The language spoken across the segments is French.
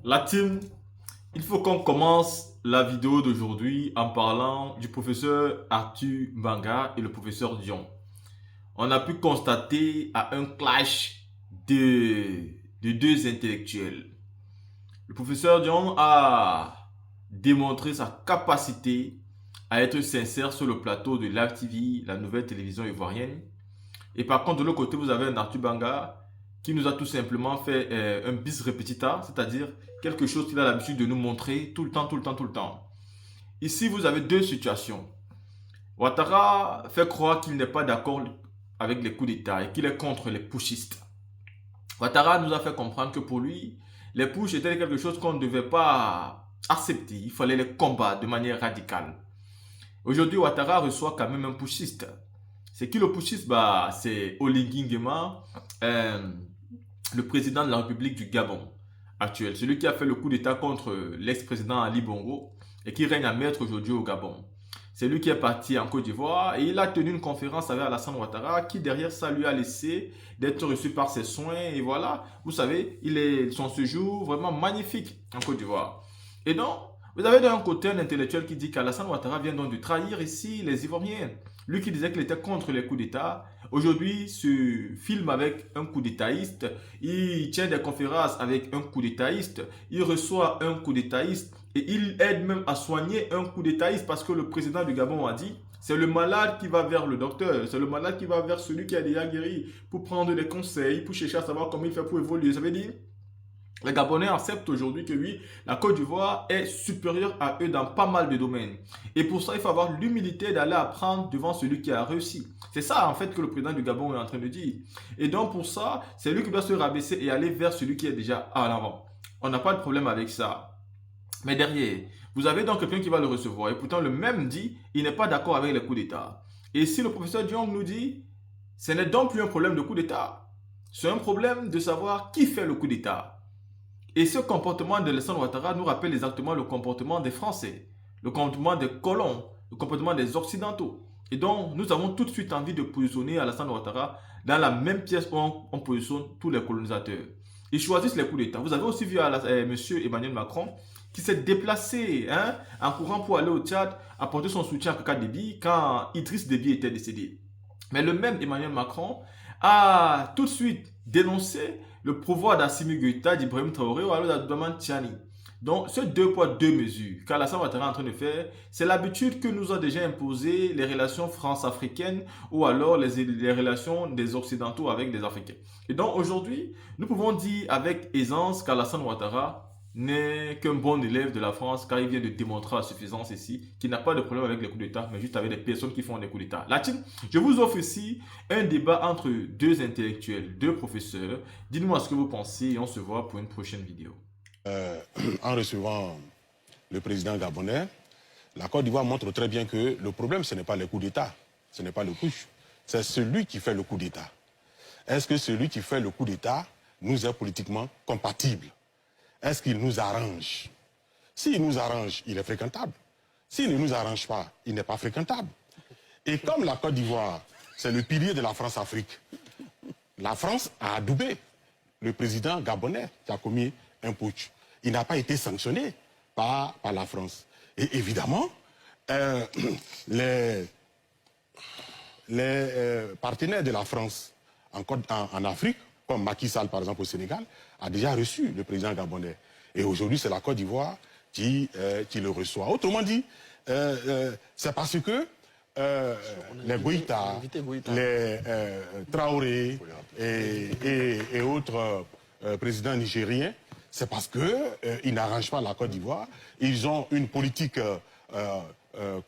La team, il faut qu'on commence la vidéo d'aujourd'hui en parlant du professeur Arthur Mbanga et le professeur Dion. On a pu constater à un clash de deux intellectuels. Le professeur Dion a démontré sa capacité à être sincère sur le plateau de Live TV, la nouvelle télévision ivoirienne. Et par contre, de l'autre côté, vous avez un Arthur Banga qui nous a tout simplement fait un bis repetita, c'est-à-dire quelque chose qu'il a l'habitude de nous montrer tout le temps, tout le temps, tout le temps. Ici, vous avez deux situations. Ouattara fait croire qu'il n'est pas d'accord avec les coups d'État et qu'il est contre les pushistes. Ouattara nous a fait comprendre que pour lui, les pushs étaient quelque chose qu'on ne devait pas accepter. Il fallait les combattre de manière radicale. Aujourd'hui, Ouattara reçoit quand même un pushiste. C'est qui le pushiste? C'est Oligui Nguema, le président de la République du Gabon actuel. Celui qui a fait le coup d'État contre l'ex-président Ali Bongo et qui règne à maître aujourd'hui au Gabon. C'est lui qui est parti en Côte d'Ivoire et il a tenu une conférence avec Alassane Ouattara qui derrière ça lui a laissé d'être reçu par ses soins et voilà, vous savez, son séjour vraiment magnifique en Côte d'Ivoire. Et donc, vous avez d'un côté un intellectuel qui dit qu'Alassane Ouattara vient donc de trahir ici les Ivoiriens. Lui qui disait qu'il était contre les coups d'État, aujourd'hui se filme avec un coup d'Étaïste, il tient des conférences avec un coup d'Étaïste, il reçoit un coup d'Étaïste et il aide même à soigner un coup d'Étaïste parce que le président du Gabon a dit c'est le malade qui va vers le docteur, c'est le malade qui va vers celui qui a déjà guéri pour prendre des conseils, pour chercher à savoir comment il fait pour évoluer. Ça veut dire les Gabonais acceptent aujourd'hui que oui, la Côte d'Ivoire est supérieure à eux dans pas mal de domaines. Et pour ça, il faut avoir l'humilité d'aller apprendre devant celui qui a réussi. C'est ça, en fait, que le président du Gabon est en train de dire. Et donc, pour ça, c'est lui qui doit se rabaisser et aller vers celui qui est déjà à l'avant. On n'a pas de problème avec ça. Mais derrière, vous avez donc quelqu'un qui va le recevoir. Et pourtant, le même dit, il n'est pas d'accord avec les coups d'État. Et si le professeur Diong nous dit, ce n'est donc plus un problème de coup d'État. C'est un problème de savoir qui fait le coup d'État. Et ce comportement de Alassane Ouattara nous rappelle exactement le comportement des Français, le comportement des colons, le comportement des Occidentaux. Et donc, nous avons tout de suite envie de positionner Alassane Ouattara dans la même pièce où on positionne tous les colonisateurs. Ils choisissent les coups d'État. Vous avez aussi vu M. Emmanuel Macron qui s'est déplacé en courant pour aller au Tchad, apporter son soutien à Kaka Déby quand Idriss Déby était décédé. Mais le même Emmanuel Macron a tout de suite dénoncé le pouvoir d'Assimi Goïta, d'Ibrahim Traoré ou alors d'Abdourahmane Tchani. Donc, ce deux poids, deux mesures qu'Alassane Ouattara est en train de faire, c'est l'habitude que nous a déjà imposé les relations france-africaines ou alors les relations des Occidentaux avec des Africains. Et donc, aujourd'hui, nous pouvons dire avec aisance qu'Alassane Ouattara n'est qu'un bon élève de la France car il vient de démontrer à suffisance ici qu'il n'a pas de problème avec les coups d'État, mais juste avec des personnes qui font des coups d'État. Là, je vous offre ici un débat entre deux intellectuels, deux professeurs. Dites-moi ce que vous pensez et on se voit pour une prochaine vidéo. Euh, En recevant le président gabonais, la Côte d'Ivoire montre très bien que le problème, ce n'est pas les coups d'État, ce n'est pas le push, c'est celui qui fait le coup d'État. Est-ce que celui qui fait le coup d'État nous est politiquement compatible? Est-ce qu'il nous arrange? S'il nous arrange, il est fréquentable. S'il ne nous arrange pas, il n'est pas fréquentable. Et comme la Côte d'Ivoire, c'est le pilier de la France-Afrique, la France a adoubé le président gabonais qui a commis un putsch. Il n'a pas été sanctionné par la France. Et évidemment, euh, les, partenaires de la France en Afrique, comme Macky Sall par exemple au Sénégal, a déjà reçu le président gabonais. Et aujourd'hui, c'est la Côte d'Ivoire qui le reçoit. Autrement dit, c'est parce que les Goïta, les Traoré et autres présidents nigériens, c'est parce qu'ils n'arrangent pas la Côte d'Ivoire. Ils ont une politique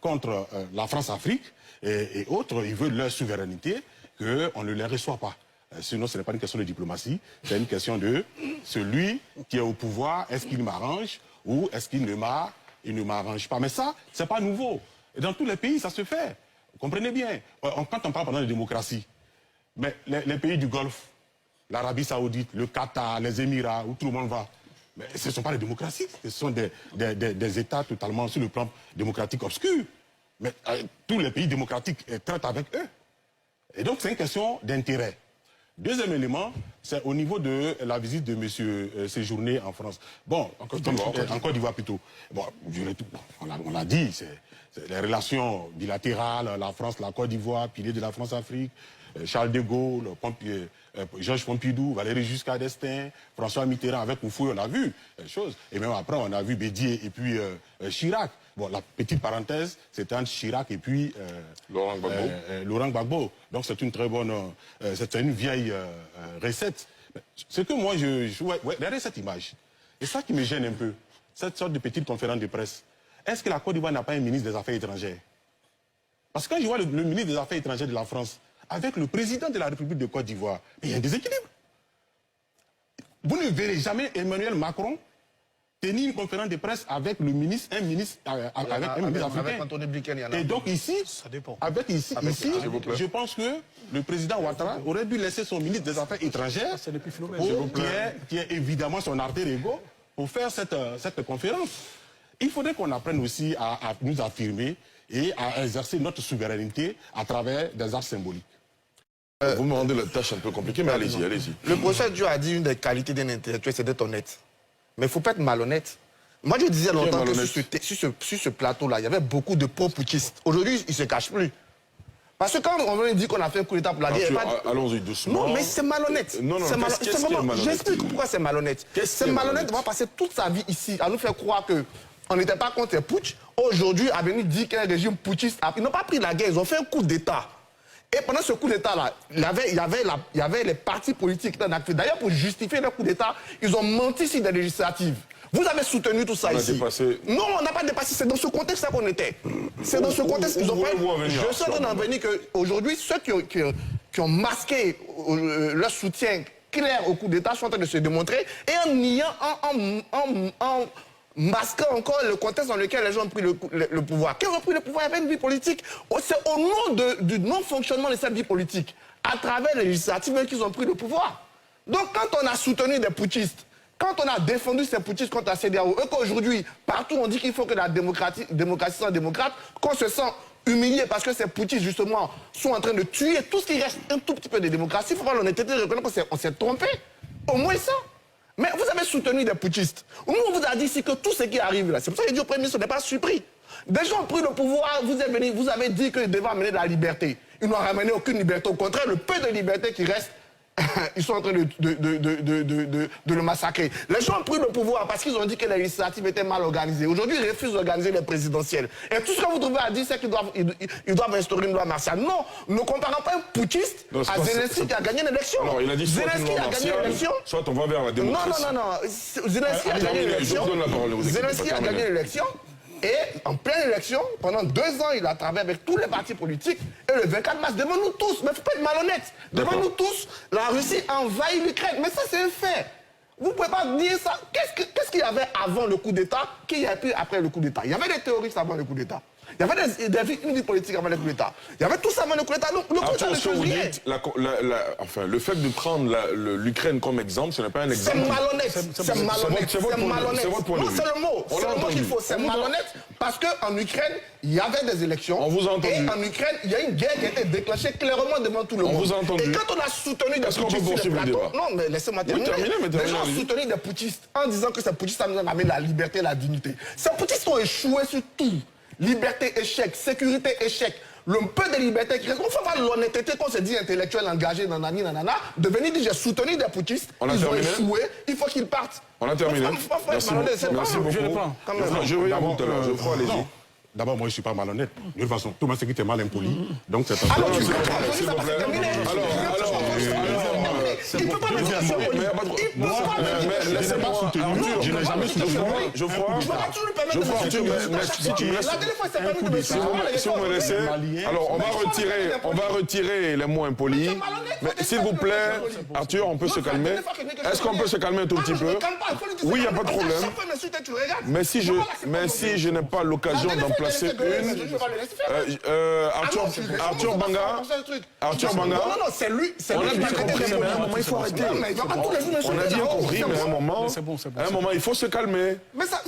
contre la France-Afrique et autres. Ils veulent leur souveraineté, qu'on ne les reçoit pas. Sinon, ce n'est pas une question de diplomatie, c'est une question de celui qui est au pouvoir, est-ce qu'il m'arrange ou est-ce qu'il ne m'arrange pas. Mais ça, ce n'est pas nouveau. Et dans tous les pays, ça se fait. Vous comprenez bien. Quand on parle pendant de démocratie, mais les pays du Golfe, l'Arabie Saoudite, le Qatar, les Émirats, où tout le monde va, mais ce ne sont pas des démocraties, ce sont des États totalement sur le plan démocratique obscur. Mais tous les pays démocratiques traitent avec eux. Et donc c'est une question d'intérêt. Deuxième élément, c'est au niveau de la visite de M. Séjourné en France. Bon, en Côte d'Ivoire plutôt. Bon, on l'a dit, c'est les relations bilatérales, la France, la Côte d'Ivoire, pilier de la France-Afrique, Charles de Gaulle, Georges Pompidou, Valéry Giscard d'Estaing, François Mitterrand avec Oufouille, on a vu les choses. Et même après, on a vu Bédier et puis Chirac. Bon, la petite parenthèse, c'était entre Chirac et puis Laurent Gbagbo. Donc c'est une très bonne, c'est une vieille recette. C'est que moi, derrière cette image, et ça qui me gêne un peu, cette sorte de petite conférence de presse. Est-ce que la Côte d'Ivoire n'a pas un ministre des Affaires étrangères? Parce que quand je vois le ministre des Affaires étrangères de la France avec le président de la République de Côte d'Ivoire, il y a un déséquilibre. Vous ne verrez jamais Emmanuel Macron tenir une conférence de presse avec un ministre africain. Avec Anthony Blinken, il y en a. Et donc ici, je pense que le président Ouattara aurait dû laisser son ministre des Affaires étrangères, qui est évidemment son alter ego, pour faire cette conférence. Il faudrait qu'on apprenne aussi à nous affirmer et à exercer notre souveraineté à travers des actes symboliques. Vous me rendez la tâche un peu compliquée, mais allez-y, allez-y. Le professeur Dieu a dit une des qualités d'un intellectuel, c'est d'être honnête. Mais il ne faut pas être malhonnête. Moi, je disais longtemps que sur ce plateau-là, il y avait beaucoup de pro-putschistes. Aujourd'hui, ils ne se cachent plus. Parce que quand on dit qu'on a fait un coup d'État pour la guerre... Allons-y doucement. Non, mais c'est malhonnête. Non, qu'est-ce qui est malhonnête? J'explique pourquoi c'est malhonnête. C'est malhonnête d'avoir passé toute sa vie ici à nous faire croire qu'on n'était pas contre les putsch. Aujourd'hui, à venir dire qu'un régime putschiste... Ils n'ont pas pris la guerre, ils ont fait un coup d'État. Et pendant ce coup d'État-là, il y avait les partis politiques dans l'activité. D'ailleurs, pour justifier le coup d'État, ils ont menti sur des législatives. Vous avez soutenu tout ça ici. Non, on n'a pas dépassé. C'est dans ce contexte-là qu'on était. C'est dans ce contexte qu'ils ont fait. Je suis en train d'en venir qu'aujourd'hui, ceux qui ont masqué leur soutien clair au coup d'État sont en train de se démontrer et en niant, en masquant encore le contexte dans lequel les gens ont pris le pouvoir. Qui ont pris le pouvoir avec une vie politique? C'est au nom du non-fonctionnement de cette vie politique, à travers les législatives qu'ils ont pris le pouvoir. Donc quand on a soutenu des putschistes, quand on a défendu ces putschistes contre la CEDEAO, et qu'aujourd'hui, partout on dit qu'il faut que la démocratie soit démocrate, qu'on se sent humilié parce que ces putschistes, justement, sont en train de tuer tout ce qui reste un tout petit peu de démocratie, il faut avoir l'honnêteté de reconnaître qu'on s'est trompé. Au moins ça. Mais vous avez soutenu des putschistes. Nous, on vous a dit ici que tout ce qui arrive là, c'est pour ça que le Premier ministre n'est pas surpris. Des gens ont pris le pouvoir, vous avez dit qu'ils devaient amener de la liberté. Ils n'ont ramené aucune liberté. Au contraire, le peu de liberté qui reste, ils sont en train de le massacrer. Les gens ont pris le pouvoir parce qu'ils ont dit que les législatives étaient mal organisées. Aujourd'hui, ils refusent d'organiser les présidentielles. Et tout ce que vous trouvez à dire, c'est qu'ils doivent instaurer une loi martiale. Non, ne comparons pas un putschiste à Zelensky qui a gagné l'élection. Alors, il a dit soit une loi martiale, soit on va vers la démocratie. Non. Zelensky a gagné l'élection. Zelensky a gagné l'élection. Et en pleine élection, pendant 2 ans, il a travaillé avec tous les partis politiques. Et le 24 mars, devant nous tous, mais il ne faut pas être malhonnête, devant nous tous, la Russie a envahi l'Ukraine. Mais ça, c'est un fait. Vous ne pouvez pas dire ça. Qu'est-ce qu'il y avait avant le coup d'État? Qu'il y a eu après le coup d'État? Il y avait des terroristes avant le coup d'État. Il y avait une vie politique avant le coup d'État. Il y avait tout ça avant le coup d'État. Donc, le coup d'État ne change rien. Enfin, le fait de prendre l'Ukraine comme exemple, ce n'est pas un exemple. C'est malhonnête. C'est malhonnête. C'est votre point de vue. Non, c'est le mot. C'est le mot qu'il faut. C'est malhonnête parce qu'en Ukraine, il y avait des élections. On vous a entendu. Et en Ukraine, il y a une guerre qui a été déclenchée clairement devant tout le monde. On vous a entendu. Et quand on a soutenu des putschistes sur le plateau... Non, mais laissez-moi terminer. Les gens ont soutenu des putschistes en disant que ces putschistes nous ont amené la liberté et la dignité. Ces putschistes ont échoué sur tout. Liberté, échec. Sécurité, échec. Le peu de liberté qui reste. On faut avoir l'honnêteté qu'on se dit intellectuel, engagé, nanani, nanana, de venir dire j'ai soutenu des putschistes, ils ont échoué, il faut qu'ils partent. On a terminé. Merci beaucoup. Je reviens à vous tout à l'heure. Je crois, allez-y. D'abord, moi, je ne suis pas malhonnête. De toute façon, Thomas Sekit est mal impoli. Donc, c'est alors, s'il vous plaît. Il ne peut pas mettre sur laissez-moi soutenu. Je n'ai jamais soutenu. Geoffroy, si tu me laisses. Si vous me laissez. Alors, on va retirer les mots impolis. Mais s'il vous plaît, Arthur, on peut se calmer. Est-ce qu'on peut se calmer un tout petit peu? Oui, il n'y a pas de problème. Mais si je n'ai pas l'occasion d'en placer une. Arthur Banga. Non, c'est lui. On a bien compris, mais à un moment, il faut arrêter. On a bien compris, mais à un moment, il faut se calmer.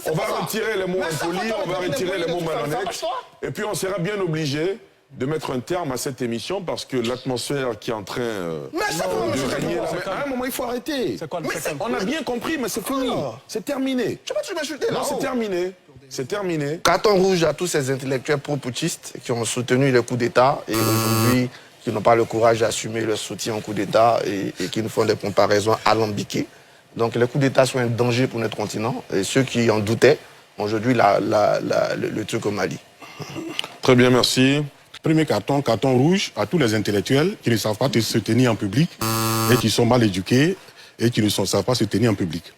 On va retirer les mots impolis, on va retirer les mots malhonnêtes. Et puis, on sera bien obligé de mettre un terme à cette émission parce que l'atmosphère qui est en train de régner là. À un moment, il faut arrêter. On a bien compris, mais c'est fini. C'est terminé. Tu m'insulter là. Non, c'est terminé. C'est terminé. Carton rouge à tous ces intellectuels pro-putschistes qui ont soutenu le coup d'État et aujourd'hui qui n'ont pas le courage d'assumer leur soutien au coup d'État et qui nous font des comparaisons alambiquées. Donc les coups d'État sont un danger pour notre continent et ceux qui en doutaient, aujourd'hui, le truc au Mali. Très bien, merci. Premier carton rouge à tous les intellectuels qui ne savent pas se tenir en public et qui sont mal éduqués et qui ne savent pas se tenir en public.